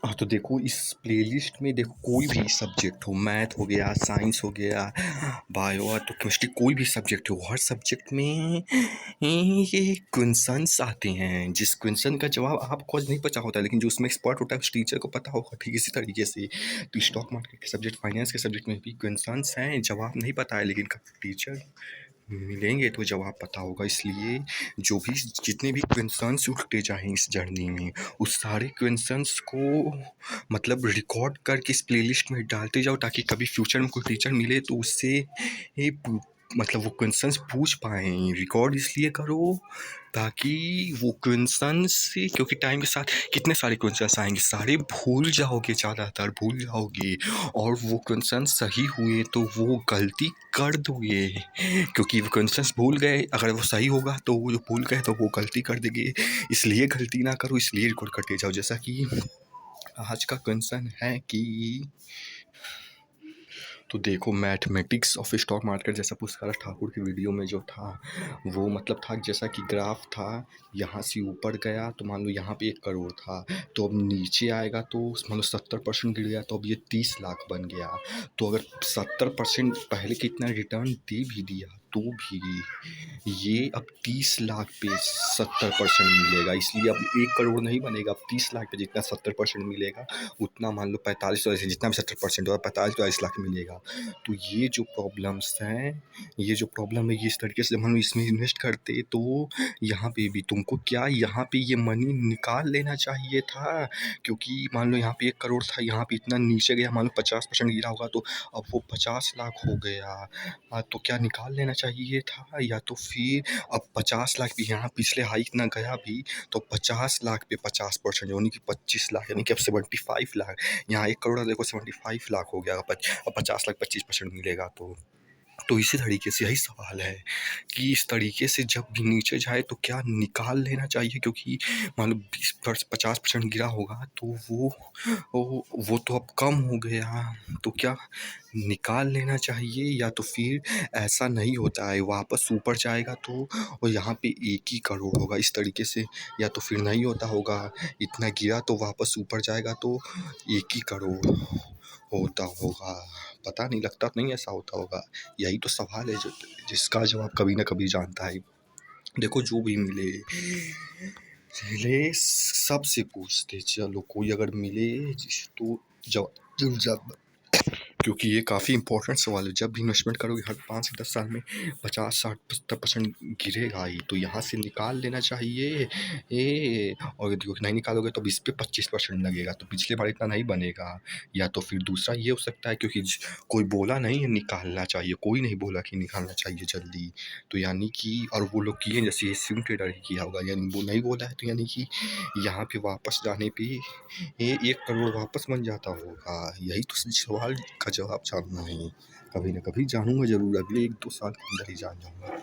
हाँ, तो देखो इस प्लेलिस्ट में देखो कोई भी सब्जेक्ट हो, मैथ हो गया, साइंस हो गया, बायो और तो केमिस्ट्री, कोई भी सब्जेक्ट हो, हर सब्जेक्ट में ये क्वेश्चंस आते हैं। जिस क्वेश्चन का जवाब आपको आज नहीं पता होता है, लेकिन जो उसमें एक्सपर्ट होता है उस टीचर को पता होगा। ठीक इसी तरीके से तो स्टॉक मार्केट के सब्जेक्ट, फाइनेंस के सब्जेक्ट में भी क्वेश्चंस हैं, जवाब नहीं पता है, लेकिन टीचर मिलेंगे तो जवाब पता होगा। इसलिए जो भी जितने भी क्वेश्चंस उठते जाएँ इस जर्नी में, उस सारे क्वेश्चंस को मतलब रिकॉर्ड करके इस प्लेलिस्ट में डालते जाओ, ताकि कभी फ्यूचर में कोई टीचर मिले तो उससे ये मतलब वो क्वेश्चंस पूछ पाएँ। रिकॉर्ड इसलिए करो ताकि वो क्वेश्चंस से, क्योंकि टाइम के साथ कितने सारे क्वेश्चंस आएँगे, सारे भूल जाओगे, ज़्यादातर भूल जाओगे। और वो क्वेश्चन सही हुए तो वो गलती कर दोगे, क्योंकि वो क्वेश्चंस भूल गए, अगर वो सही होगा तो वो जो भूल गए तो वो गलती कर देंगे। इसलिए गलती ना करो, इसलिए रिकॉर्ड करते जाओ। जैसा कि आज का क्वेश्चन है कि तो देखो मैथमेटिक्स ऑफ स्टॉक मार्केट, जैसा पुष्कर ठाकुर की वीडियो में जो था वो मतलब था, जैसा कि ग्राफ था, यहाँ से ऊपर गया तो मान लो यहाँ पे 1 करोड़ था, तो अब नीचे आएगा तो मान लो 70% गिर गया, तो अब ये 30 लाख बन गया। तो अगर 70% पहले कितना रिटर्न दे भी दिया तो भी ये अब 30 लाख पे 70% मिलेगा। इसलिए अब 1 करोड़ नहीं बनेगा, अब 30 लाख पे जितना 70% मिलेगा उतना मान लो 45, तो ऐसे जितना भी 70% होगा 45-42 लाख मिलेगा। तो ये जो प्रॉब्लम्स हैं, ये जो प्रॉब्लम है, ये इस तरीके से हम इसमें इन्वेस्ट करते तो यहाँ पे भी तुमको क्या यहाँ पे ये मनी निकाल लेना चाहिए था, क्योंकि मान लो यहाँ पे 1 करोड़ था, यहाँ पे इतना नीचे गया, मान लो 50% गिरा होगा तो अब वो 50 लाख हो गया। तो क्या निकाल लेना चाहिए था, या तो फिर अब 50 लाख भी यहाँ पिछले हाई इतना गया भी तो 50 लाख पे 50% यानी कि 25 लाख, यानी कि अब 75 लाख। यहाँ 1 करोड़ देखो 75 लाख हो गया, अब 50 लाख 25% मिलेगा। तो इसी तरीके से यही सवाल है कि इस तरीके से जब भी नीचे जाए तो क्या निकाल लेना चाहिए, क्योंकि मान लो 50% गिरा होगा तो वो तो अब कम हो गया, तो क्या निकाल लेना चाहिए, या तो फिर ऐसा नहीं होता है वापस ऊपर जाएगा तो और यहाँ पे 1 ही करोड़ होगा इस तरीके से, या तो फिर नहीं होता होगा, इतना गिरा तो वापस ऊपर जाएगा तो 1 ही करोड़ होता होगा। पता नहीं, लगता तो नहीं ऐसा होता होगा। यही तो सवाल है जिसका जवाब कभी ना कभी जानता है। देखो जो भी मिले सबसे पूछते चलो, कोई अगर मिले तो जब क्योंकि ये काफ़ी इंपॉर्टेंट सवाल है। जब भी इन्वेस्टमेंट करोगे हर 5 से 10 साल में 50-60-70% गिरेगा ही, तो यहाँ से निकाल लेना चाहिए। और यदि नहीं निकालोगे तो इस पे 25% लगेगा, तो पिछले बार इतना नहीं बनेगा। या तो फिर दूसरा ये हो सकता है, क्योंकि कोई बोला नहीं है निकालना चाहिए, कोई नहीं बोला कि निकालना चाहिए जल्दी, तो यानी कि और वो लोग किए जैसे ये स्विंग ट्रेडर ही किया होगा, यानी वो नहीं बोला है, तो यानी कि यहाँ पे वापस जाने पे ये 1 करोड़ वापस बन जाता होगा। यही तो सवाल का जवाब जानना है, कभी ना कभी जानूंगा ज़रूर, अगले 1-2 साल के अंदर ही जान जाऊँगा।